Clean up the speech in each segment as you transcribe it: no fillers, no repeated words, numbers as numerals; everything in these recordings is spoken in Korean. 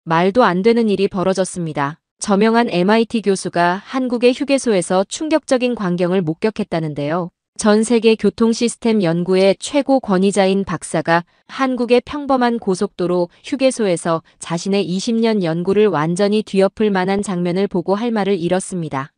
말도 안 되는 일이 벌어졌습니다. 저명한 MIT 교수가 한국의 휴게소에서 충격적인 광경을 목격했다는데요. 전 세계 교통 시스템 연구의 최고 권위자인 박사가 한국의 평범한 고속도로 휴게소에서 자신의 20년 연구를 완전히 뒤엎을 만한 장면을 보고 할 말을 잃었습니다.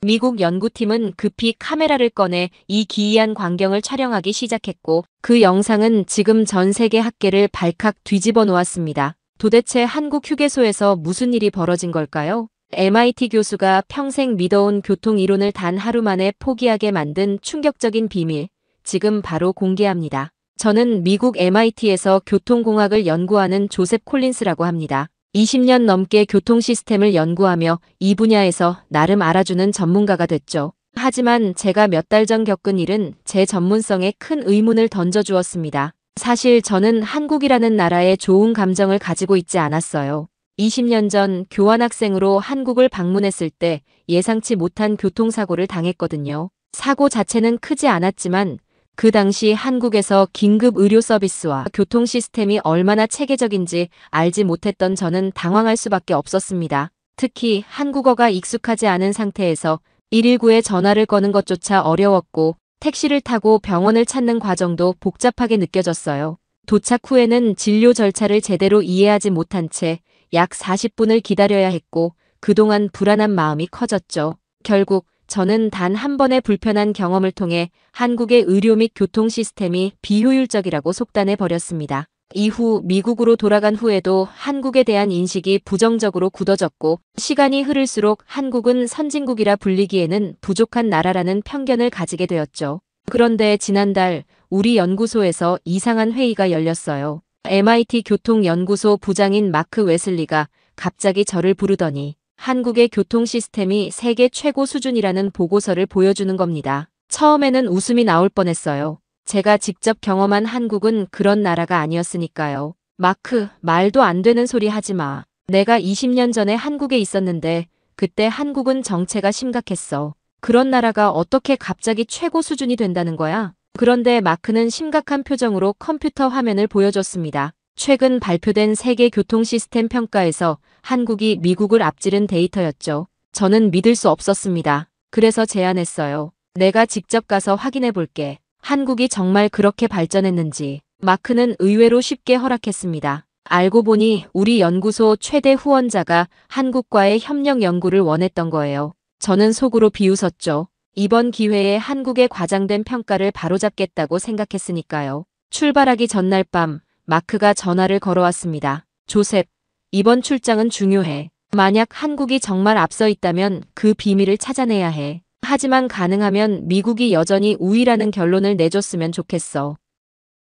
미국 연구팀은 급히 카메라를 꺼내 이 기이한 광경을 촬영하기 시작했고 그 영상은 지금 전 세계 학계를 발칵 뒤집어 놓았습니다. 도대체 한국 휴게소에서 무슨 일이 벌어진 걸까요? MIT 교수가 평생 믿어온 교통 이론을 단 하루 만에 포기하게 만든 충격적인 비밀, 지금 바로 공개합니다. 저는 미국 MIT에서 교통공학을 연구하는 조셉 콜린스라고 합니다. 20년 넘게 교통 시스템을 연구하며 이 분야에서 나름 알아주는 전문가가 됐죠. 하지만 제가 몇 달 전 겪은 일은 제 전문성에 큰 의문을 던져주었습니다. 사실 저는 한국이라는 나라에 좋은 감정을 가지고 있지 않았어요. 20년 전 교환학생으로 한국을 방문했을 때 예상치 못한 교통사고를 당했거든요. 사고 자체는 크지 않았지만 그 당시 한국에서 긴급 의료 서비스와 교통 시스템이 얼마나 체계적인지 알지 못했던 저는 당황할 수밖에 없었습니다. 특히 한국어가 익숙하지 않은 상태에서 119에 전화를 거는 것조차 어려웠고 택시를 타고 병원을 찾는 과정도 복잡하게 느껴졌어요. 도착 후에는 진료 절차를 제대로 이해하지 못한 채 약 40분을 기다려야 했고 그동안 불안한 마음이 커졌죠. 결국 저는 단 한 번의 불편한 경험을 통해 한국의 의료 및 교통 시스템이 비효율적이라고 속단해 버렸습니다. 이후 미국으로 돌아간 후에도 한국에 대한 인식이 부정적으로 굳어졌고 시간이 흐를수록 한국은 선진국이라 불리기에는 부족한 나라라는 편견을 가지게 되었죠. 그런데 지난달 우리 연구소에서 이상한 회의가 열렸어요. MIT 교통연구소 부장인 마크 웨슬리가 갑자기 저를 부르더니 한국의 교통 시스템이 세계 최고 수준이라는 보고서를 보여주는 겁니다. 처음에는 웃음이 나올 뻔했어요. 제가 직접 경험한 한국은 그런 나라가 아니었으니까요. 마크, 말도 안 되는 소리 하지 마. 내가 20년 전에 한국에 있었는데 그때 한국은 정체가 심각했어. 그런 나라가 어떻게 갑자기 최고 수준이 된다는 거야? 그런데 마크는 심각한 표정으로 컴퓨터 화면을 보여줬습니다. 최근 발표된 세계 교통 시스템 평가에서 한국이 미국을 앞지른 데이터였죠. 저는 믿을 수 없었습니다. 그래서 제안했어요. 내가 직접 가서 확인해 볼게. 한국이 정말 그렇게 발전했는지. 마크는 의외로 쉽게 허락했습니다. 알고 보니 우리 연구소 최대 후원자가 한국과의 협력 연구를 원했던 거예요. 저는 속으로 비웃었죠. 이번 기회에 한국의 과장된 평가를 바로잡겠다고 생각했으니까요. 출발하기 전날 밤 마크가 전화를 걸어왔습니다. 조셉, 이번 출장은 중요해. 만약 한국이 정말 앞서 있다면 그 비밀을 찾아내야 해. 하지만 가능하면 미국이 여전히 우위라는 결론을 내줬으면 좋겠어.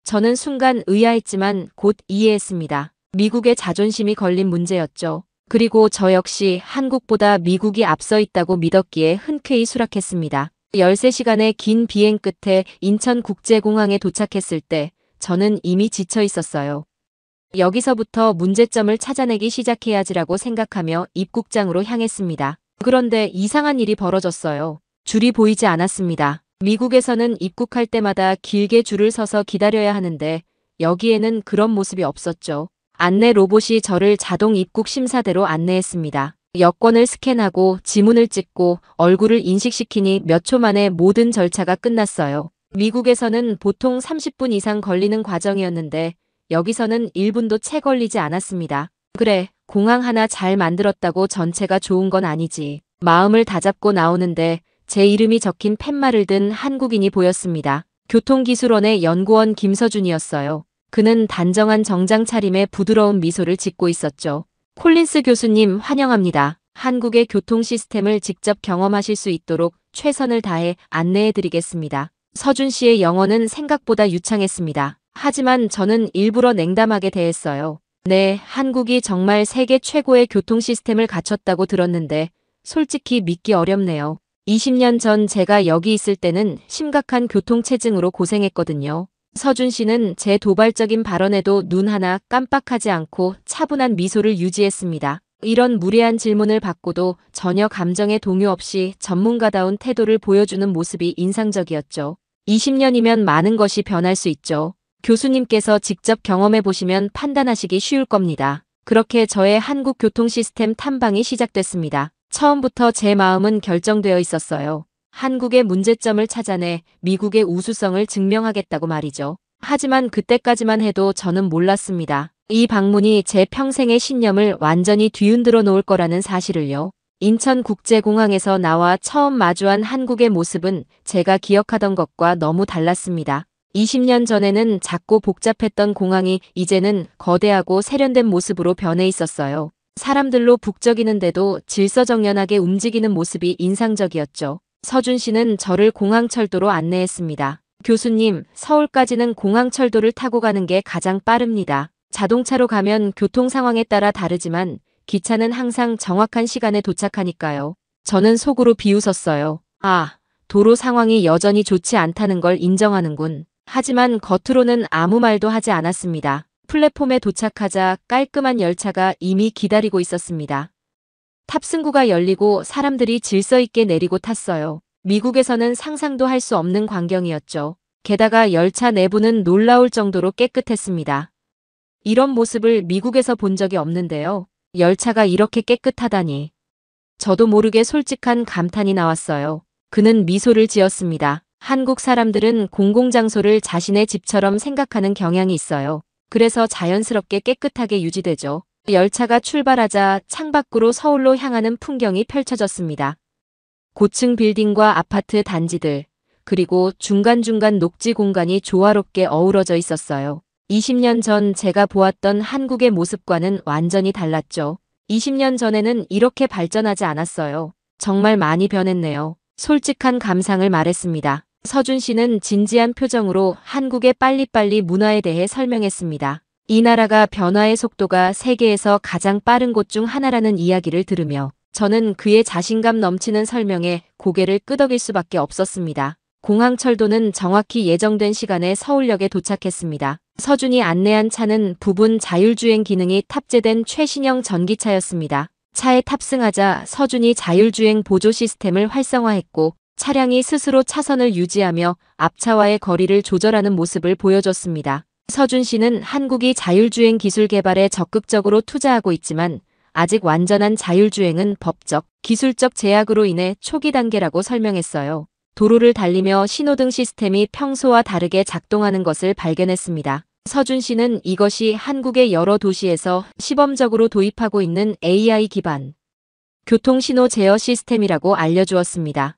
저는 순간 의아했지만 곧 이해했습니다. 미국의 자존심이 걸린 문제였죠. 그리고 저 역시 한국보다 미국이 앞서 있다고 믿었기에 흔쾌히 수락했습니다. 13시간의 긴 비행 끝에 인천국제공항에 도착했을 때 저는 이미 지쳐 있었어요. 여기서부터 문제점을 찾아내기 시작해야지라고 생각하며 입국장으로 향했습니다. 그런데 이상한 일이 벌어졌어요. 줄이 보이지 않았습니다. 미국에서는 입국할 때마다 길게 줄을 서서 기다려야 하는데 여기에는 그런 모습이 없었죠. 안내 로봇이 저를 자동 입국 심사대로 안내했습니다. 여권을 스캔하고 지문을 찍고 얼굴을 인식시키니 몇 초 만에 모든 절차가 끝났어요. 미국에서는 보통 30분 이상 걸리는 과정이었는데 여기서는 1분도 채 걸리지 않았습니다. 그래, 공항 하나 잘 만들었다고 전체가 좋은 건 아니지. 마음을 다잡고 나오는데 제 이름이 적힌 팻말을 든 한국인이 보였습니다. 교통기술원의 연구원 김서준이었어요. 그는 단정한 정장 차림에 부드러운 미소를 짓고 있었죠. 콜린스 교수님 환영합니다. 한국의 교통 시스템을 직접 경험하실 수 있도록 최선을 다해 안내해드리겠습니다. 서준 씨의 영어는 생각보다 유창했습니다. 하지만 저는 일부러 냉담하게 대했어요. 네, 한국이 정말 세계 최고의 교통 시스템을 갖췄다고 들었는데 솔직히 믿기 어렵네요. 20년 전 제가 여기 있을 때는 심각한 교통체증으로 고생했거든요. 서준 씨는 제 도발적인 발언에도 눈 하나 깜빡하지 않고 차분한 미소를 유지했습니다. 이런 무례한 질문을 받고도 전혀 감정의 동요 없이 전문가다운 태도를 보여주는 모습이 인상적이었죠. 20년이면 많은 것이 변할 수 있죠. 교수님께서 직접 경험해 보시면 판단하시기 쉬울 겁니다. 그렇게 저의 한국 교통 시스템 탐방이 시작됐습니다. 처음부터 제 마음은 결정되어 있었어요. 한국의 문제점을 찾아내 미국의 우수성을 증명하겠다고 말이죠. 하지만 그때까지만 해도 저는 몰랐습니다. 이 방문이 제 평생의 신념을 완전히 뒤흔들어 놓을 거라는 사실을요. 인천국제공항에서 나와 처음 마주한 한국의 모습은 제가 기억하던 것과 너무 달랐습니다. 20년 전에는 작고 복잡했던 공항이 이제는 거대하고 세련된 모습으로 변해 있었어요. 사람들로 북적이는데도 질서정연하게 움직이는 모습이 인상적이었죠. 서준 씨는 저를 공항철도로 안내했습니다. 교수님, 서울까지는 공항철도를 타고 가는 게 가장 빠릅니다. 자동차로 가면 교통 상황에 따라 다르지만 기차는 항상 정확한 시간에 도착하니까요. 저는 속으로 비웃었어요. 아, 도로 상황이 여전히 좋지 않다는 걸 인정하는군. 하지만 겉으로는 아무 말도 하지 않았습니다. 플랫폼에 도착하자 깔끔한 열차가 이미 기다리고 있었습니다. 탑승구가 열리고 사람들이 질서 있게 내리고 탔어요. 미국에서는 상상도 할 수 없는 광경이었죠. 게다가 열차 내부는 놀라울 정도로 깨끗했습니다. 이런 모습을 미국에서 본 적이 없는데요. 열차가 이렇게 깨끗하다니. 저도 모르게 솔직한 감탄이 나왔어요. 그는 미소를 지었습니다. 한국 사람들은 공공장소를 자신의 집처럼 생각하는 경향이 있어요. 그래서 자연스럽게 깨끗하게 유지되죠. 열차가 출발하자 창밖으로 서울로 향하는 풍경이 펼쳐졌습니다. 고층 빌딩과 아파트 단지들, 그리고 중간중간 녹지 공간이 조화롭게 어우러져 있었어요. 20년 전 제가 보았던 한국의 모습과는 완전히 달랐죠. 20년 전에는 이렇게 발전하지 않았어요. 정말 많이 변했네요. 솔직한 감상을 말했습니다. 서준 씨는 진지한 표정으로 한국의 빨리빨리 문화에 대해 설명했습니다. 이 나라가 변화의 속도가 세계에서 가장 빠른 곳 중 하나라는 이야기를 들으며 저는 그의 자신감 넘치는 설명에 고개를 끄덕일 수밖에 없었습니다. 공항철도는 정확히 예정된 시간에 서울역에 도착했습니다. 서준이 안내한 차는 부분 자율주행 기능이 탑재된 최신형 전기차였습니다. 차에 탑승하자 서준이 자율주행 보조 시스템을 활성화했고 차량이 스스로 차선을 유지하며 앞차와의 거리를 조절하는 모습을 보여줬습니다. 서준 씨는 한국이 자율주행 기술 개발에 적극적으로 투자하고 있지만 아직 완전한 자율주행은 법적, 기술적 제약으로 인해 초기 단계라고 설명했어요. 도로를 달리며 신호등 시스템이 평소와 다르게 작동하는 것을 발견했습니다. 서준 씨는 이것이 한국의 여러 도시에서 시범적으로 도입하고 있는 AI 기반 교통신호 제어 시스템이라고 알려주었습니다.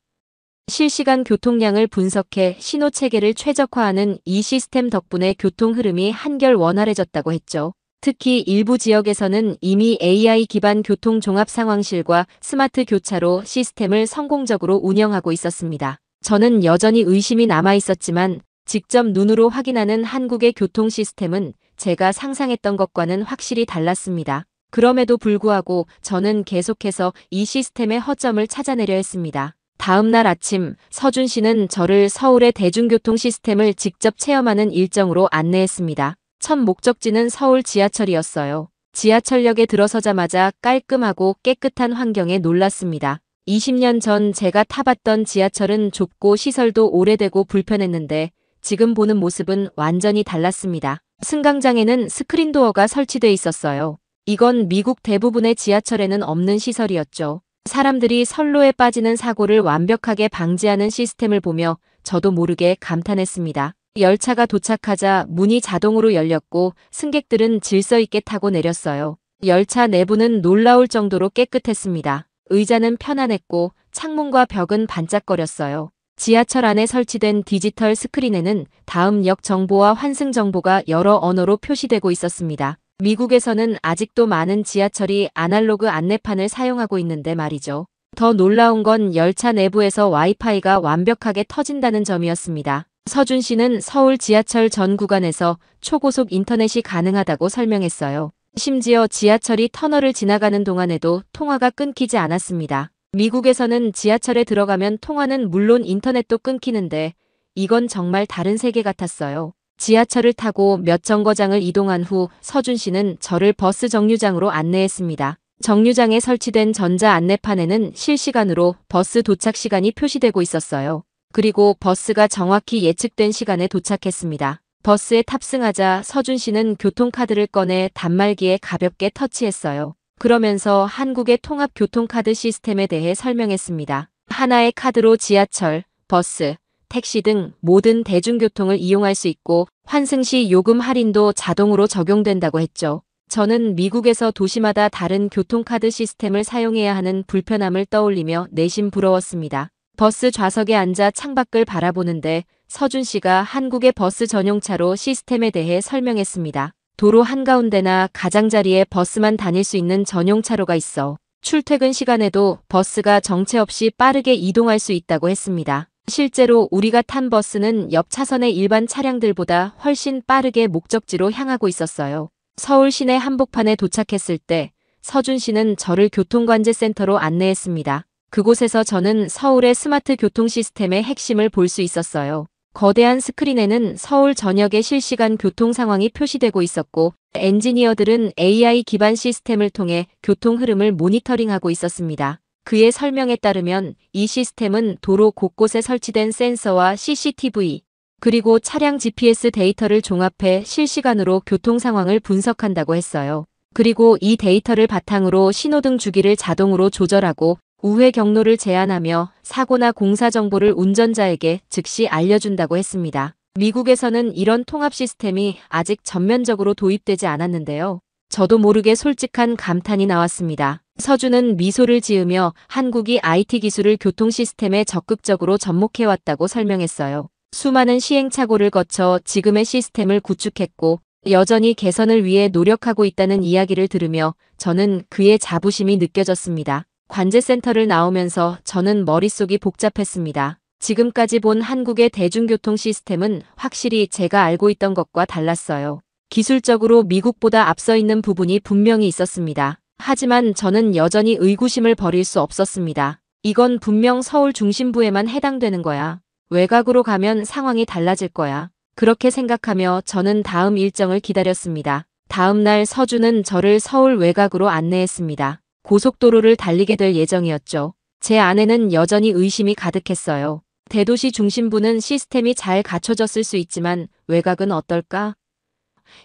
실시간 교통량을 분석해 신호 체계를 최적화하는 이 시스템 덕분에 교통 흐름이 한결 원활해졌다고 했죠. 특히 일부 지역에서는 이미 AI 기반 교통 종합 상황실과 스마트 교차로 시스템을 성공적으로 운영하고 있었습니다. 저는 여전히 의심이 남아 있었지만 직접 눈으로 확인하는 한국의 교통 시스템은 제가 상상했던 것과는 확실히 달랐습니다. 그럼에도 불구하고 저는 계속해서 이 시스템의 허점을 찾아내려 했습니다. 다음 날 아침 서준 씨는 저를 서울의 대중교통 시스템을 직접 체험하는 일정으로 안내했습니다. 첫 목적지는 서울 지하철이었어요. 지하철역에 들어서자마자 깔끔하고 깨끗한 환경에 놀랐습니다. 20년 전 제가 타봤던 지하철은 좁고 시설도 오래되고 불편했는데 지금 보는 모습은 완전히 달랐습니다. 승강장에는 스크린도어가 설치돼 있었어요. 이건 미국 대부분의 지하철에는 없는 시설이었죠. 사람들이 선로에 빠지는 사고를 완벽하게 방지하는 시스템을 보며 저도 모르게 감탄했습니다. 열차가 도착하자 문이 자동으로 열렸고 승객들은 질서 있게 타고 내렸어요. 열차 내부는 놀라울 정도로 깨끗했습니다. 의자는 편안했고 창문과 벽은 반짝거렸어요. 지하철 안에 설치된 디지털 스크린에는 다음 역 정보와 환승 정보가 여러 언어로 표시되고 있었습니다. 미국에서는 아직도 많은 지하철이 아날로그 안내판을 사용하고 있는데 말이죠. 더 놀라운 건 열차 내부에서 와이파이가 완벽하게 터진다는 점이었습니다. 서준 씨는 서울 지하철 전 구간에서 초고속 인터넷이 가능하다고 설명했어요. 심지어 지하철이 터널을 지나가는 동안에도 통화가 끊기지 않았습니다. 미국에서는 지하철에 들어가면 통화는 물론 인터넷도 끊기는데 이건 정말 다른 세계 같았어요. 지하철을 타고 몇 정거장을 이동한 후 서준 씨는 저를 버스 정류장으로 안내했습니다. 정류장에 설치된 전자 안내판에는 실시간으로 버스 도착 시간이 표시되고 있었어요. 그리고 버스가 정확히 예측된 시간에 도착했습니다. 버스에 탑승하자 서준 씨는 교통카드를 꺼내 단말기에 가볍게 터치했어요. 그러면서 한국의 통합교통카드 시스템에 대해 설명했습니다. 하나의 카드로 지하철, 버스, 택시 등 모든 대중교통을 이용할 수 있고 환승 시 요금 할인도 자동으로 적용된다고 했죠. 저는 미국에서 도시마다 다른 교통카드 시스템을 사용해야 하는 불편함을 떠올리며 내심 부러웠습니다. 버스 좌석에 앉아 창밖을 바라보는데 서준 씨가 한국의 버스 전용차로 시스템에 대해 설명했습니다. 도로 한가운데나 가장자리에 버스만 다닐 수 있는 전용차로가 있어 출퇴근 시간에도 버스가 정체 없이 빠르게 이동할 수 있다고 했습니다. 실제로 우리가 탄 버스는 옆 차선의 일반 차량들보다 훨씬 빠르게 목적지로 향하고 있었어요. 서울 시내 한복판에 도착했을 때 서준 씨는 저를 교통관제센터로 안내했습니다. 그곳에서 저는 서울의 스마트 교통 시스템의 핵심을 볼 수 있었어요. 거대한 스크린에는 서울 전역의 실시간 교통 상황이 표시되고 있었고 엔지니어들은 AI 기반 시스템을 통해 교통 흐름을 모니터링하고 있었습니다. 그의 설명에 따르면 이 시스템은 도로 곳곳에 설치된 센서와 CCTV, 그리고 차량 GPS 데이터를 종합해 실시간으로 교통 상황을 분석한다고 했어요. 그리고 이 데이터를 바탕으로 신호등 주기를 자동으로 조절하고 우회 경로를 제한하며 사고나 공사 정보를 운전자에게 즉시 알려준다고 했습니다. 미국에서는 이런 통합 시스템이 아직 전면적으로 도입되지 않았는데요. 저도 모르게 솔직한 감탄이 나왔습니다. 서준은 미소를 지으며 한국이 IT 기술을 교통 시스템에 적극적으로 접목해왔다고 설명했어요. 수많은 시행착오를 거쳐 지금의 시스템을 구축했고 여전히 개선을 위해 노력하고 있다는 이야기를 들으며 저는 그의 자부심이 느껴졌습니다. 관제센터를 나오면서 저는 머릿속이 복잡했습니다. 지금까지 본 한국의 대중교통 시스템은 확실히 제가 알고 있던 것과 달랐어요. 기술적으로 미국보다 앞서 있는 부분이 분명히 있었습니다. 하지만 저는 여전히 의구심을 버릴 수 없었습니다. 이건 분명 서울 중심부에만 해당되는 거야. 외곽으로 가면 상황이 달라질 거야. 그렇게 생각하며 저는 다음 일정을 기다렸습니다. 다음 날 서준은 저를 서울 외곽으로 안내했습니다. 고속도로를 달리게 될 예정이었죠. 제 안에는 여전히 의심이 가득했어요. 대도시 중심부는 시스템이 잘 갖춰졌을 수 있지만 외곽은 어떨까?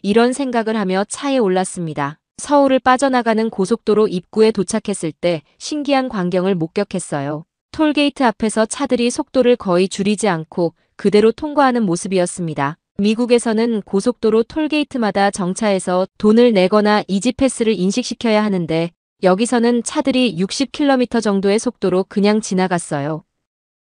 이런 생각을 하며 차에 올랐습니다. 서울을 빠져나가는 고속도로 입구에 도착했을 때 신기한 광경을 목격했어요. 톨게이트 앞에서 차들이 속도를 거의 줄이지 않고 그대로 통과하는 모습이었습니다. 미국에서는 고속도로 톨게이트마다 정차해서 돈을 내거나 이지패스를 인식시켜야 하는데 여기서는 차들이 60km 정도의 속도로 그냥 지나갔어요.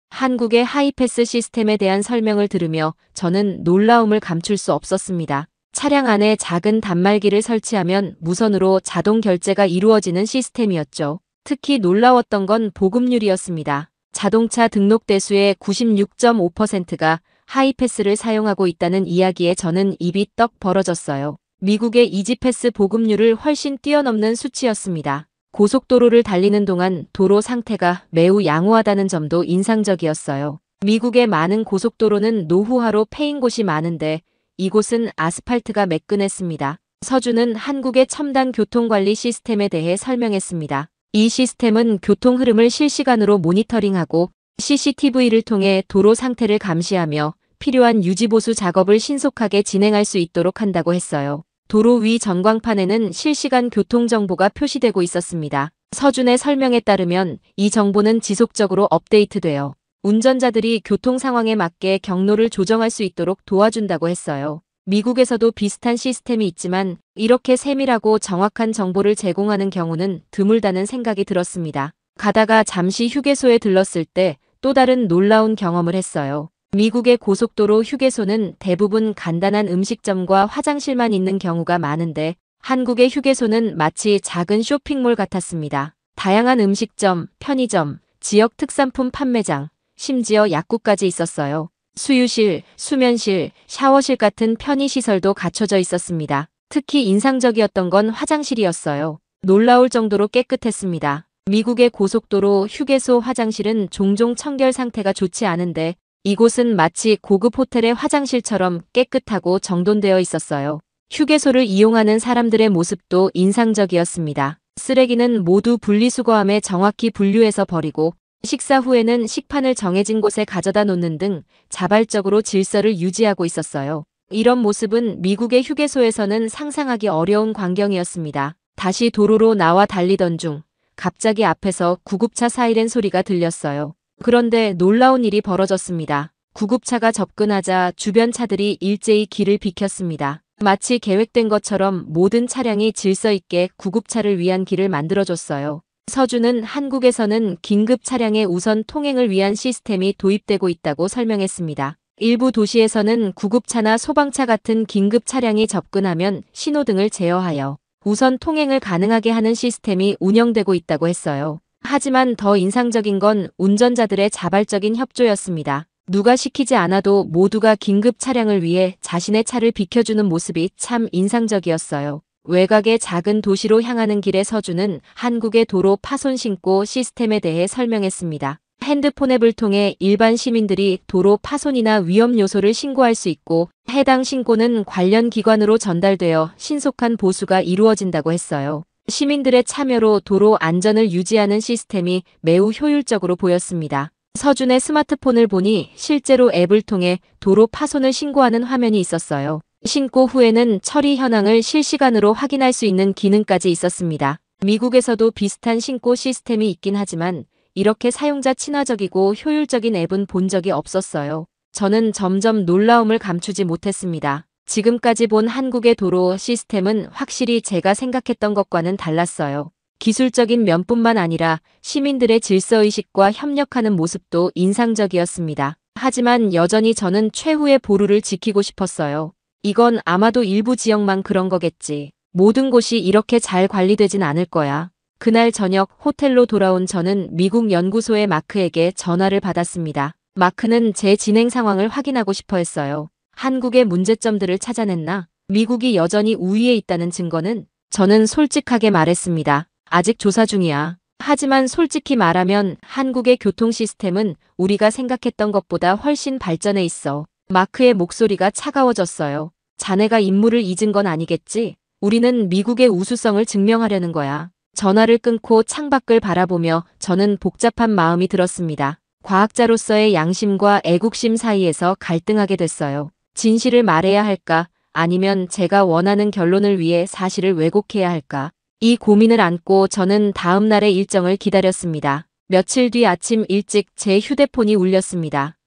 한국의 하이패스 시스템에 대한 설명을 들으며 저는 놀라움을 감출 수 없었습니다. 차량 안에 작은 단말기를 설치하면 무선으로 자동 결제가 이루어지는 시스템이었죠. 특히 놀라웠던 건 보급률이었습니다. 자동차 등록 대수의 96.5%가 하이패스를 사용하고 있다는 이야기에 저는 입이 떡 벌어졌어요. 미국의 이지패스 보급률을 훨씬 뛰어넘는 수치였습니다. 고속도로를 달리는 동안 도로 상태가 매우 양호하다는 점도 인상적이었어요. 미국의 많은 고속도로는 노후화로 패인 곳이 많은데 이곳은 아스팔트가 매끈했습니다. 서준은 한국의 첨단 교통관리 시스템에 대해 설명했습니다. 이 시스템은 교통 흐름을 실시간으로 모니터링하고 CCTV를 통해 도로 상태를 감시하며 필요한 유지보수 작업을 신속하게 진행할 수 있도록 한다고 했어요. 도로 위 전광판에는 실시간 교통정보가 표시되고 있었습니다. 서준의 설명에 따르면 이 정보는 지속적으로 업데이트되어 운전자들이 교통 상황에 맞게 경로를 조정할 수 있도록 도와준다고 했어요. 미국에서도 비슷한 시스템이 있지만 이렇게 세밀하고 정확한 정보를 제공하는 경우는 드물다는 생각이 들었습니다. 가다가 잠시 휴게소에 들렀을 때 또 다른 놀라운 경험을 했어요. 미국의 고속도로 휴게소는 대부분 간단한 음식점과 화장실만 있는 경우가 많은데 한국의 휴게소는 마치 작은 쇼핑몰 같았습니다. 다양한 음식점, 편의점, 지역 특산품 판매장, 심지어 약국까지 있었어요. 수유실, 수면실, 샤워실 같은 편의시설도 갖춰져 있었습니다. 특히 인상적이었던 건 화장실이었어요. 놀라울 정도로 깨끗했습니다. 미국의 고속도로 휴게소 화장실은 종종 청결 상태가 좋지 않은데 이곳은 마치 고급 호텔의 화장실처럼 깨끗하고 정돈되어 있었어요. 휴게소를 이용하는 사람들의 모습도 인상적이었습니다. 쓰레기는 모두 분리수거함에 정확히 분류해서 버리고 식사 후에는 식판을 정해진 곳에 가져다 놓는 등 자발적으로 질서를 유지하고 있었어요. 이런 모습은 미국의 휴게소에서는 상상하기 어려운 광경이었습니다. 다시 도로로 나와 달리던 중 갑자기 앞에서 구급차 사이렌 소리가 들렸어요. 그런데 놀라운 일이 벌어졌습니다. 구급차가 접근하자 주변 차들이 일제히 길을 비켰습니다. 마치 계획된 것처럼 모든 차량이 질서 있게 구급차를 위한 길을 만들어줬어요. 서준은 한국에서는 긴급 차량의 우선 통행을 위한 시스템이 도입되고 있다고 설명했습니다. 일부 도시에서는 구급차나 소방차 같은 긴급 차량이 접근하면 신호등을 제어하여 우선 통행을 가능하게 하는 시스템이 운영되고 있다고 했어요. 하지만 더 인상적인 건 운전자들의 자발적인 협조였습니다. 누가 시키지 않아도 모두가 긴급 차량을 위해 자신의 차를 비켜주는 모습이 참 인상적이었어요. 외곽의 작은 도시로 향하는 길에 서준은 한국의 도로 파손 신고 시스템에 대해 설명했습니다. 핸드폰 앱을 통해 일반 시민들이 도로 파손이나 위험 요소를 신고할 수 있고 해당 신고는 관련 기관으로 전달되어 신속한 보수가 이루어진다고 했어요. 시민들의 참여로 도로 안전을 유지하는 시스템이 매우 효율적으로 보였습니다. 서준의 스마트폰을 보니 실제로 앱을 통해 도로 파손을 신고하는 화면이 있었어요. 신고 후에는 처리 현황을 실시간으로 확인할 수 있는 기능까지 있었습니다. 미국에서도 비슷한 신고 시스템이 있긴 하지만 이렇게 사용자 친화적이고 효율적인 앱은 본 적이 없었어요. 저는 점점 놀라움을 감추지 못했습니다. 지금까지 본 한국의 도로 시스템은 확실히 제가 생각했던 것과는 달랐어요. 기술적인 면뿐만 아니라 시민들의 질서의식과 협력하는 모습도 인상적이었습니다. 하지만 여전히 저는 최후의 보루를 지키고 싶었어요. 이건 아마도 일부 지역만 그런 거겠지. 모든 곳이 이렇게 잘 관리되진 않을 거야. 그날 저녁 호텔로 돌아온 저는 미국 연구소의 마크에게 전화를 받았습니다. 마크는 제 진행 상황을 확인하고 싶어 했어요. 한국의 문제점들을 찾아냈나? 미국이 여전히 우위에 있다는 증거는? 저는 솔직하게 말했습니다. 아직 조사 중이야. 하지만 솔직히 말하면 한국의 교통 시스템은 우리가 생각했던 것보다 훨씬 발전해 있어. 마크의 목소리가 차가워졌어요. 자네가 임무를 잊은 건 아니겠지? 우리는 미국의 우수성을 증명하려는 거야. 전화를 끊고 창밖을 바라보며 저는 복잡한 마음이 들었습니다. 과학자로서의 양심과 애국심 사이에서 갈등하게 됐어요. 진실을 말해야 할까? 아니면 제가 원하는 결론을 위해 사실을 왜곡해야 할까? 이 고민을 안고 저는 다음 날의 일정을 기다렸습니다. 며칠 뒤 아침 일찍 제 휴대폰이 울렸습니다.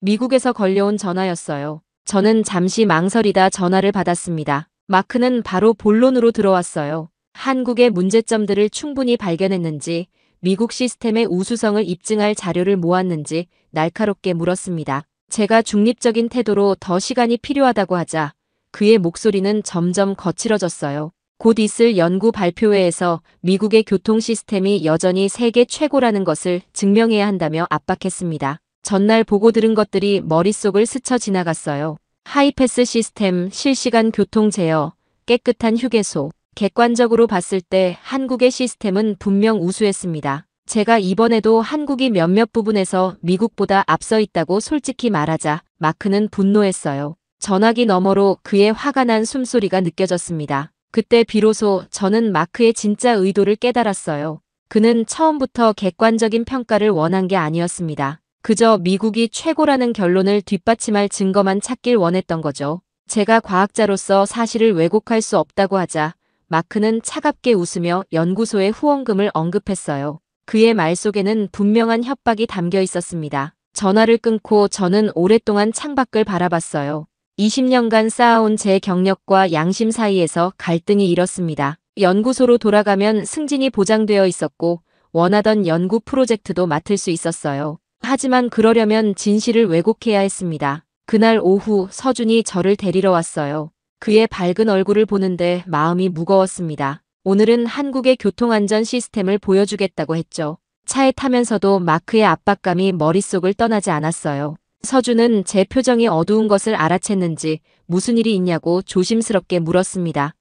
미국에서 걸려온 전화였어요. 저는 잠시 망설이다 전화를 받았습니다. 마크는 바로 본론으로 들어왔어요. 한국의 문제점들을 충분히 발견했는지, 미국 시스템의 우수성을 입증할 자료를 모았는지 날카롭게 물었습니다. 제가 중립적인 태도로 더 시간이 필요하다고 하자 그의 목소리는 점점 거칠어졌어요. 곧 있을 연구 발표회에서 미국의 교통 시스템이 여전히 세계 최고라는 것을 증명해야 한다며 압박했습니다. 전날 보고 들은 것들이 머릿속을 스쳐 지나갔어요. 하이패스 시스템, 실시간 교통 제어, 깨끗한 휴게소. 객관적으로 봤을 때 한국의 시스템은 분명 우수했습니다. 제가 이번에도 한국이 몇몇 부분에서 미국보다 앞서 있다고 솔직히 말하자 마크는 분노했어요. 전화기 너머로 그의 화가 난 숨소리가 느껴졌습니다. 그때 비로소 저는 마크의 진짜 의도를 깨달았어요. 그는 처음부터 객관적인 평가를 원한 게 아니었습니다. 그저 미국이 최고라는 결론을 뒷받침할 증거만 찾길 원했던 거죠. 제가 과학자로서 사실을 왜곡할 수 없다고 하자 마크는 차갑게 웃으며 연구소의 후원금을 언급했어요. 그의 말 속에는 분명한 협박이 담겨 있었습니다. 전화를 끊고 저는 오랫동안 창밖을 바라봤어요. 20년간 쌓아온 제 경력과 양심 사이에서 갈등이 일었습니다. 연구소로 돌아가면 승진이 보장되어 있었고 원하던 연구 프로젝트도 맡을 수 있었어요. 하지만 그러려면 진실을 왜곡해야 했습니다. 그날 오후 서준이 저를 데리러 왔어요. 그의 밝은 얼굴을 보는데 마음이 무거웠습니다. 오늘은 한국의 교통안전 시스템을 보여주겠다고 했죠. 차에 타면서도 마크의 압박감이 머릿속을 떠나지 않았어요. 서준은 제 표정이 어두운 것을 알아챘는지 무슨 일이 있냐고 조심스럽게 물었습니다.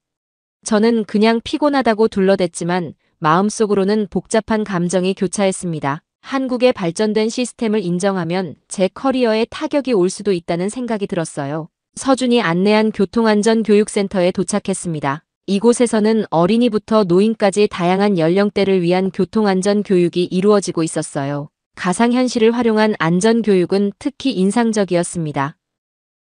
저는 그냥 피곤하다고 둘러댔지만 마음속으로는 복잡한 감정이 교차했습니다. 한국의 발전된 시스템을 인정하면 제 커리어에 타격이 올 수도 있다는 생각이 들었어요. 서준이 안내한 교통안전교육센터에 도착했습니다. 이곳에서는 어린이부터 노인까지 다양한 연령대를 위한 교통안전 교육이 이루어지고 있었어요. 가상현실을 활용한 안전교육은 특히 인상적이었습니다.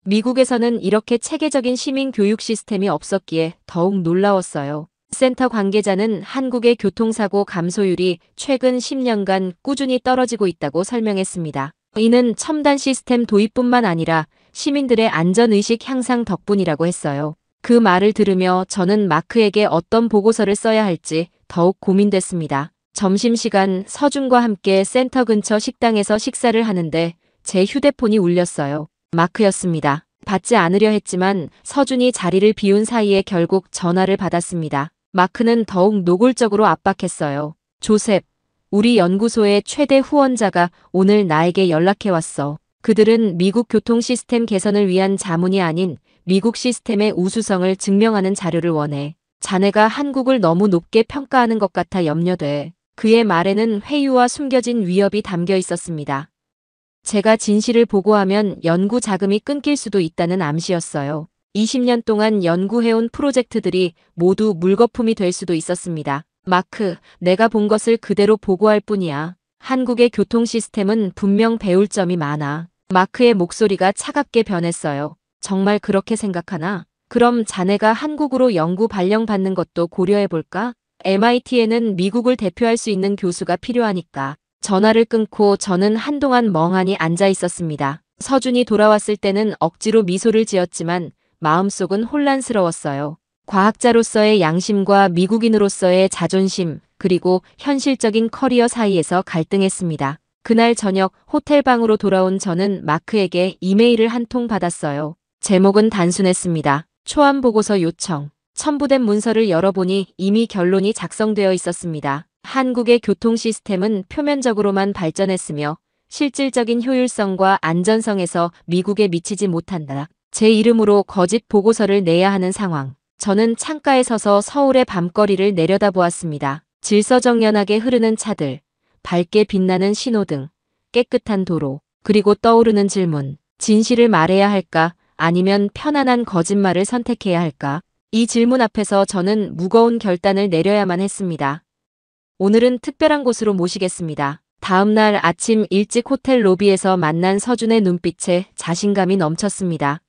미국에서는 이렇게 체계적인 시민 교육 시스템이 없었기에 더욱 놀라웠어요. 센터 관계자는 한국의 교통사고 감소율이 최근 10년간 꾸준히 떨어지고 있다고 설명했습니다. 이는 첨단 시스템 도입뿐만 아니라 시민들의 안전의식 향상 덕분이라고 했어요. 그 말을 들으며 저는 마크에게 어떤 보고서를 써야 할지 더욱 고민됐습니다. 점심시간 서준과 함께 센터 근처 식당에서 식사를 하는데 제 휴대폰이 울렸어요. 마크였습니다. 받지 않으려 했지만 서준이 자리를 비운 사이에 결국 전화를 받았습니다. 마크는 더욱 노골적으로 압박했어요. 조셉, 우리 연구소의 최대 후원자가 오늘 나에게 연락해왔어. 그들은 미국 교통 시스템 개선을 위한 자문이 아닌 미국 시스템의 우수성을 증명하는 자료를 원해. 자네가 한국을 너무 높게 평가하는 것 같아 염려돼. 그의 말에는 회유와 숨겨진 위협이 담겨 있었습니다. 제가 진실을 보고하면 연구 자금이 끊길 수도 있다는 암시였어요. 20년 동안 연구해온 프로젝트들이 모두 물거품이 될 수도 있었습니다. 마크, 내가 본 것을 그대로 보고할 뿐이야. 한국의 교통 시스템은 분명 배울 점이 많아. 마크의 목소리가 차갑게 변했어요. 정말 그렇게 생각하나? 그럼 자네가 한국으로 연구 발령받는 것도 고려해볼까? MIT에는 미국을 대표할 수 있는 교수가 필요하니까. 전화를 끊고 저는 한동안 멍하니 앉아 있었습니다. 서준이 돌아왔을 때는 억지로 미소를 지었지만 마음속은 혼란스러웠어요. 과학자로서의 양심과 미국인으로서의 자존심, 그리고 현실적인 커리어 사이에서 갈등했습니다. 그날 저녁 호텔 방으로 돌아온 저는 마크에게 이메일을 한 통 받았어요. 제목은 단순했습니다. 초안 보고서 요청. 첨부된 문서를 열어보니 이미 결론이 작성되어 있었습니다. 한국의 교통 시스템은 표면적으로만 발전했으며 실질적인 효율성과 안전성에서 미국에 미치지 못한다. 제 이름으로 거짓 보고서를 내야 하는 상황. 저는 창가에 서서 서울의 밤거리를 내려다보았습니다. 질서정연하게 흐르는 차들, 밝게 빛나는 신호등, 깨끗한 도로, 그리고 떠오르는 질문. 진실을 말해야 할까? 아니면 편안한 거짓말을 선택해야 할까? 이 질문 앞에서 저는 무거운 결단을 내려야만 했습니다. 오늘은 특별한 곳으로 모시겠습니다. 다음 날 아침 일찍 호텔 로비에서 만난 서준의 눈빛에 자신감이 넘쳤습니다.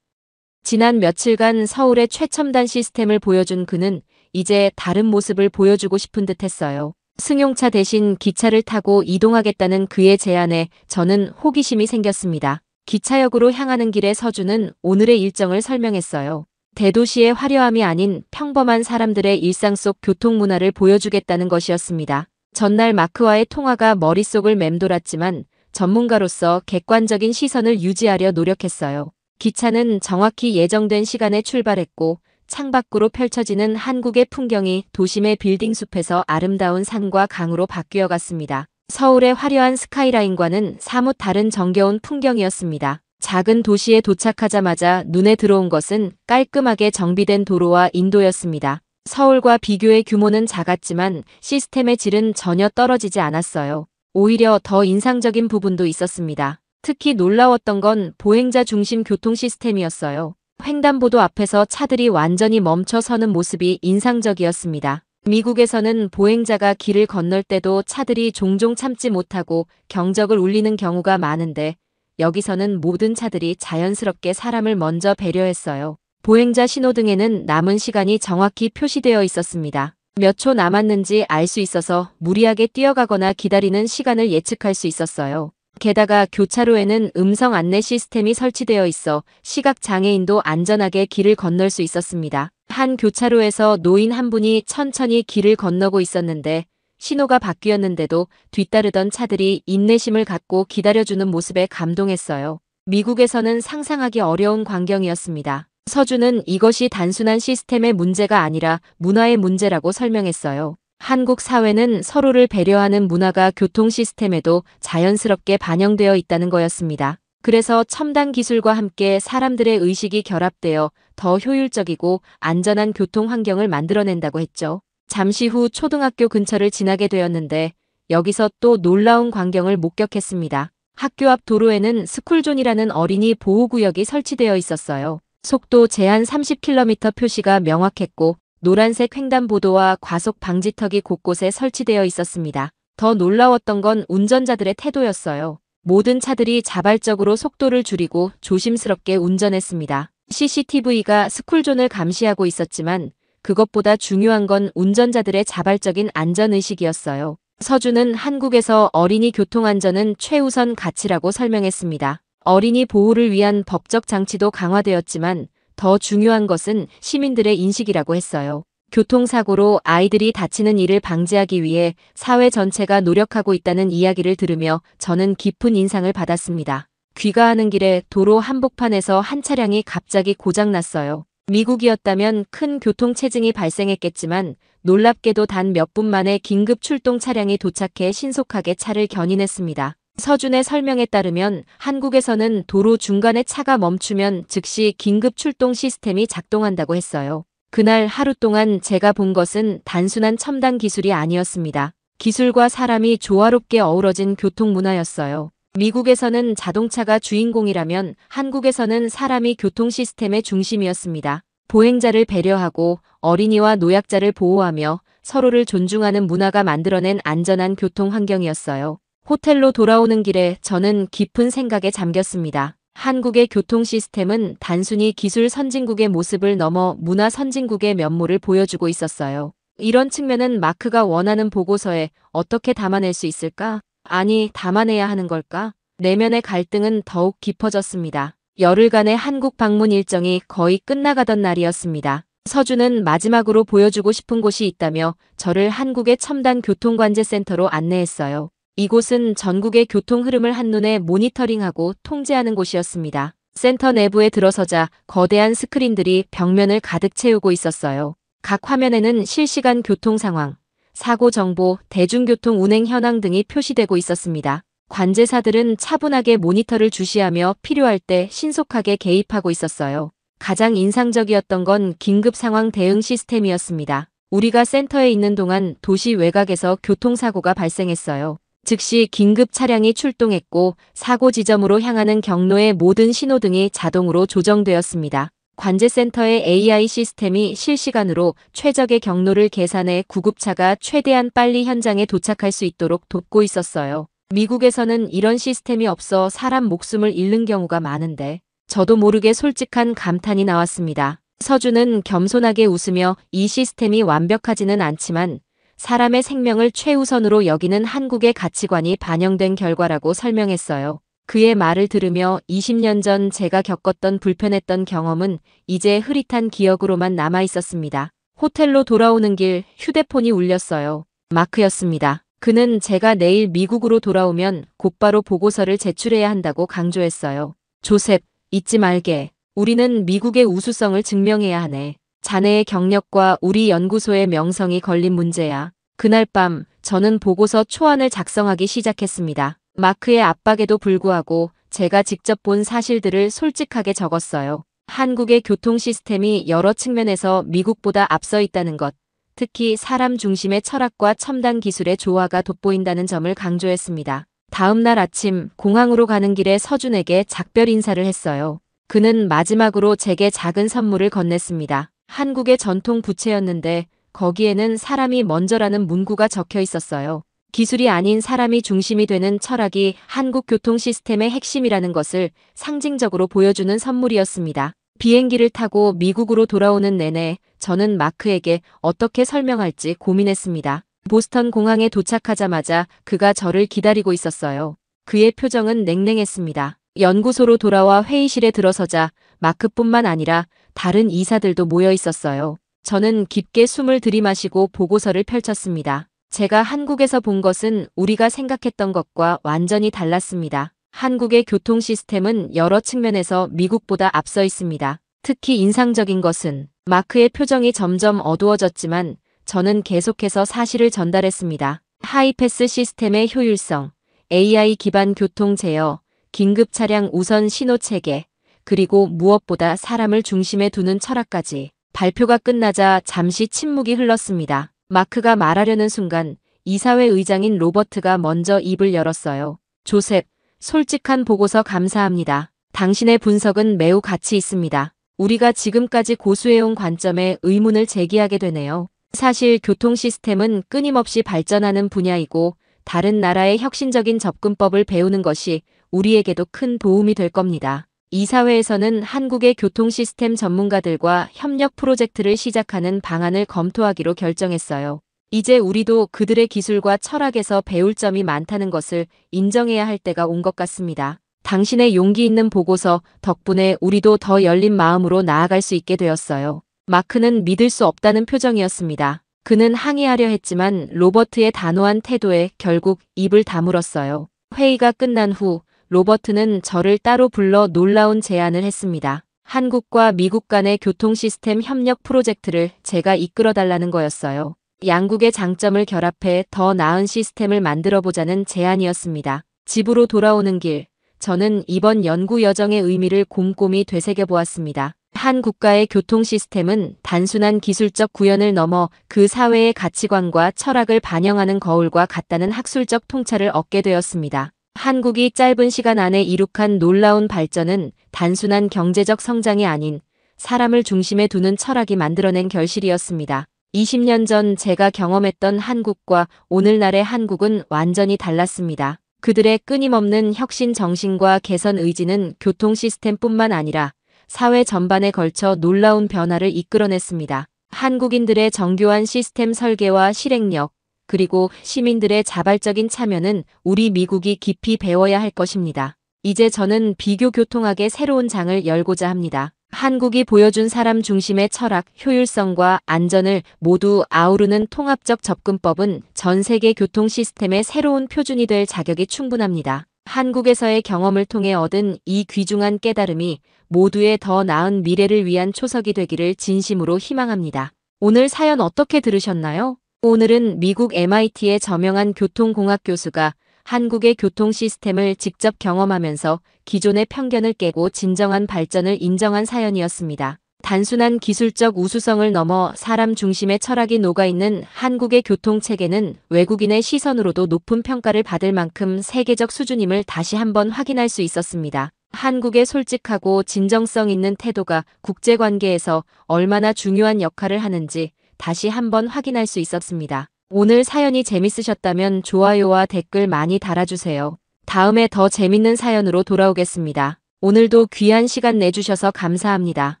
지난 며칠간 서울의 최첨단 시스템을 보여준 그는 이제 다른 모습을 보여주고 싶은 듯 했어요. 승용차 대신 기차를 타고 이동하겠다는 그의 제안에 저는 호기심이 생겼습니다. 기차역으로 향하는 길에 서준은 오늘의 일정을 설명했어요. 대도시의 화려함이 아닌 평범한 사람들의 일상 속 교통문화를 보여주겠다는 것이었습니다. 전날 마크와의 통화가 머릿속을 맴돌았지만 전문가로서 객관적인 시선을 유지하려 노력했어요. 기차는 정확히 예정된 시간에 출발했고 창밖으로 펼쳐지는 한국의 풍경이 도심의 빌딩 숲에서 아름다운 산과 강으로 바뀌어 갔습니다. 서울의 화려한 스카이라인과는 사뭇 다른 정겨운 풍경이었습니다. 작은 도시에 도착하자마자 눈에 들어온 것은 깔끔하게 정비된 도로와 인도였습니다. 서울과 비교해 규모는 작았지만 시스템의 질은 전혀 떨어지지 않았어요. 오히려 더 인상적인 부분도 있었습니다. 특히 놀라웠던 건 보행자 중심 교통 시스템이었어요. 횡단보도 앞에서 차들이 완전히 멈춰 서는 모습이 인상적이었습니다. 미국에서는 보행자가 길을 건널 때도 차들이 종종 참지 못하고 경적을 울리는 경우가 많은데 여기서는 모든 차들이 자연스럽게 사람을 먼저 배려했어요. 보행자 신호등에는 남은 시간이 정확히 표시되어 있었습니다. 몇 초 남았는지 알 수 있어서 무리하게 뛰어가거나 기다리는 시간을 예측할 수 있었어요. 게다가 교차로에는 음성 안내 시스템이 설치되어 있어 시각장애인도 안전하게 길을 건널 수 있었습니다. 한 교차로에서 노인 한 분이 천천히 길을 건너고 있었는데 신호가 바뀌었는데도 뒤따르던 차들이 인내심을 갖고 기다려주는 모습에 감동했어요. 미국에서는 상상하기 어려운 광경이었습니다. 서준은 이것이 단순한 시스템의 문제가 아니라 문화의 문제라고 설명했어요. 한국 사회는 서로를 배려하는 문화가 교통 시스템에도 자연스럽게 반영되어 있다는 거였습니다. 그래서 첨단 기술과 함께 사람들의 의식이 결합되어 더 효율적이고 안전한 교통 환경을 만들어낸다고 했죠. 잠시 후 초등학교 근처를 지나게 되었는데 여기서 또 놀라운 광경을 목격했습니다. 학교 앞 도로에는 스쿨존이라는 어린이 보호구역이 설치되어 있었어요. 속도 제한 30km 표시가 명확했고 노란색 횡단보도와 과속 방지턱이 곳곳에 설치되어 있었습니다. 더 놀라웠던 건 운전자들의 태도였어요. 모든 차들이 자발적으로 속도를 줄이고 조심스럽게 운전했습니다. CCTV가 스쿨존을 감시하고 있었지만 그것보다 중요한 건 운전자들의 자발적인 안전의식이었어요. 서준은 한국에서 어린이 교통안전은 최우선 가치라고 설명했습니다. 어린이 보호를 위한 법적 장치도 강화되었지만 더 중요한 것은 시민들의 인식이라고 했어요. 교통사고로 아이들이 다치는 일을 방지하기 위해 사회 전체가 노력하고 있다는 이야기를 들으며 저는 깊은 인상을 받았습니다. 귀가하는 길에 도로 한복판에서 한 차량이 갑자기 고장났어요. 미국이었다면 큰 교통체증이 발생했겠지만 놀랍게도 단 몇 분 만에 긴급 출동 차량이 도착해 신속하게 차를 견인했습니다. 서준의 설명에 따르면 한국에서는 도로 중간에 차가 멈추면 즉시 긴급 출동 시스템이 작동한다고 했어요. 그날 하루 동안 제가 본 것은 단순한 첨단 기술이 아니었습니다. 기술과 사람이 조화롭게 어우러진 교통 문화였어요. 미국에서는 자동차가 주인공이라면 한국에서는 사람이 교통 시스템의 중심이었습니다. 보행자를 배려하고 어린이와 노약자를 보호하며 서로를 존중하는 문화가 만들어낸 안전한 교통 환경이었어요. 호텔로 돌아오는 길에 저는 깊은 생각에 잠겼습니다. 한국의 교통 시스템은 단순히 기술 선진국의 모습을 넘어 문화 선진국의 면모를 보여주고 있었어요. 이런 측면은 마크가 원하는 보고서에 어떻게 담아낼 수 있을까? 아니, 담아내야 하는 걸까? 내면의 갈등은 더욱 깊어졌습니다. 열흘간의 한국 방문 일정이 거의 끝나가던 날이었습니다. 서준은 마지막으로 보여주고 싶은 곳이 있다며 저를 한국의 첨단 교통관제센터로 안내했어요. 이곳은 전국의 교통 흐름을 한눈에 모니터링하고 통제하는 곳이었습니다. 센터 내부에 들어서자 거대한 스크린들이 벽면을 가득 채우고 있었어요. 각 화면에는 실시간 교통 상황, 사고 정보, 대중교통 운행 현황 등이 표시되고 있었습니다. 관제사들은 차분하게 모니터를 주시하며 필요할 때 신속하게 개입하고 있었어요. 가장 인상적이었던 건 긴급 상황 대응 시스템이었습니다. 우리가 센터에 있는 동안 도시 외곽에서 교통사고가 발생했어요. 즉시 긴급 차량이 출동했고 사고 지점으로 향하는 경로의 모든 신호등이 자동으로 조정되었습니다. 관제센터의 AI 시스템이 실시간으로 최적의 경로를 계산해 구급차가 최대한 빨리 현장에 도착할 수 있도록 돕고 있었어요. 미국에서는 이런 시스템이 없어 사람 목숨을 잃는 경우가 많은데 저도 모르게 솔직한 감탄이 나왔습니다. 서준은 겸손하게 웃으며 이 시스템이 완벽하지는 않지만 사람의 생명을 최우선으로 여기는 한국의 가치관이 반영된 결과라고 설명했어요. 그의 말을 들으며 20년 전 제가 겪었던 불편했던 경험은 이제 흐릿한 기억으로만 남아 있었습니다. 호텔로 돌아오는 길 휴대폰이 울렸어요. 마크였습니다. 그는 제가 내일 미국으로 돌아오면 곧바로 보고서를 제출해야 한다고 강조했어요. 조셉, 잊지 말게. 우리는 미국의 우수성을 증명해야 하네. 자네의 경력과 우리 연구소의 명성이 걸린 문제야. 그날 밤 저는 보고서 초안을 작성하기 시작했습니다. 마크의 압박에도 불구하고 제가 직접 본 사실들을 솔직하게 적었어요. 한국의 교통 시스템이 여러 측면에서 미국보다 앞서 있다는 것, 특히 사람 중심의 철학과 첨단 기술의 조화가 돋보인다는 점을 강조했습니다. 다음 날 아침 공항으로 가는 길에 서준에게 작별 인사를 했어요. 그는 마지막으로 제게 작은 선물을 건넸습니다. 한국의 전통 부채였는데 거기에는 사람이 먼저라는 문구가 적혀 있었어요. 기술이 아닌 사람이 중심이 되는 철학이 한국 교통 시스템의 핵심이라는 것을 상징적으로 보여주는 선물이었습니다. 비행기를 타고 미국으로 돌아오는 내내 저는 마크에게 어떻게 설명할지 고민했습니다. 보스턴 공항에 도착하자마자 그가 저를 기다리고 있었어요. 그의 표정은 냉랭했습니다. 연구소로 돌아와 회의실에 들어서자 마크뿐만 아니라 다른 이사들도 모여 있었어요. 저는 깊게 숨을 들이마시고 보고서를 펼쳤습니다. 제가 한국에서 본 것은 우리가 생각했던 것과 완전히 달랐습니다. 한국의 교통 시스템은 여러 측면에서 미국보다 앞서 있습니다. 특히 인상적인 것은 마크의 표정이 점점 어두워졌지만 저는 계속해서 사실을 전달했습니다. 하이패스 시스템의 효율성, AI 기반 교통 제어, 긴급 차량 우선 신호 체계, 그리고 무엇보다 사람을 중심에 두는 철학까지. 발표가 끝나자 잠시 침묵이 흘렀습니다. 마크가 말하려는 순간 이사회 의장인 로버트가 먼저 입을 열었어요. 조셉, 솔직한 보고서 감사합니다. 당신의 분석은 매우 가치 있습니다. 우리가 지금까지 고수해온 관점에 의문을 제기하게 되네요. 사실 교통 시스템은 끊임없이 발전하는 분야이고 다른 나라의 혁신적인 접근법을 배우는 것이 우리에게도 큰 도움이 될 겁니다. 이사회에서는 한국의 교통 시스템 전문가들과 협력 프로젝트를 시작하는 방안을 검토하기로 결정했어요. 이제 우리도 그들의 기술과 철학에서 배울 점이 많다는 것을 인정해야 할 때가 온 것 같습니다. 당신의 용기 있는 보고서 덕분에 우리도 더 열린 마음으로 나아갈 수 있게 되었어요. 마크는 믿을 수 없다는 표정이었습니다. 그는 항의하려 했지만 로버트의 단호한 태도에 결국 입을 다물었어요. 회의가 끝난 후 로버트는 저를 따로 불러 놀라운 제안을 했습니다. 한국과 미국 간의 교통 시스템 협력 프로젝트를 제가 이끌어달라는 거였어요. 양국의 장점을 결합해 더 나은 시스템을 만들어보자는 제안이었습니다. 집으로 돌아오는 길, 저는 이번 연구 여정의 의미를 곰곰이 되새겨보았습니다. 한 국가의 교통 시스템은 단순한 기술적 구현을 넘어 그 사회의 가치관과 철학을 반영하는 거울과 같다는 학술적 통찰을 얻게 되었습니다. 한국이 짧은 시간 안에 이룩한 놀라운 발전은 단순한 경제적 성장이 아닌 사람을 중심에 두는 철학이 만들어낸 결실이었습니다. 20년 전 제가 경험했던 한국과 오늘날의 한국은 완전히 달랐습니다. 그들의 끊임없는 혁신 정신과 개선 의지는 교통 시스템뿐만 아니라 사회 전반에 걸쳐 놀라운 변화를 이끌어냈습니다. 한국인들의 정교한 시스템 설계와 실행력, 그리고 시민들의 자발적인 참여는 우리 미국이 깊이 배워야 할 것입니다. 이제 저는 비교 교통학의 새로운 장을 열고자 합니다. 한국이 보여준 사람 중심의 철학, 효율성과 안전을 모두 아우르는 통합적 접근법은 전 세계 교통 시스템의 새로운 표준이 될 자격이 충분합니다. 한국에서의 경험을 통해 얻은 이 귀중한 깨달음이 모두의 더 나은 미래를 위한 초석이 되기를 진심으로 희망합니다. 오늘 사연 어떻게 들으셨나요? 오늘은 미국 MIT의 저명한 교통공학 교수가 한국의 교통 시스템을 직접 경험하면서 기존의 편견을 깨고 진정한 발전을 인정한 사연이었습니다. 단순한 기술적 우수성을 넘어 사람 중심의 철학이 녹아있는 한국의 교통체계는 외국인의 시선으로도 높은 평가를 받을 만큼 세계적 수준임을 다시 한번 확인할 수 있었습니다. 한국의 솔직하고 진정성 있는 태도가 국제관계에서 얼마나 중요한 역할을 하는지 다시 한번 확인할 수 있었습니다. 오늘 사연이 재밌으셨다면 좋아요와 댓글 많이 달아주세요. 다음에 더 재밌는 사연으로 돌아오겠습니다. 오늘도 귀한 시간 내주셔서 감사합니다.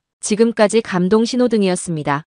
지금까지 감동 신호등이었습니다.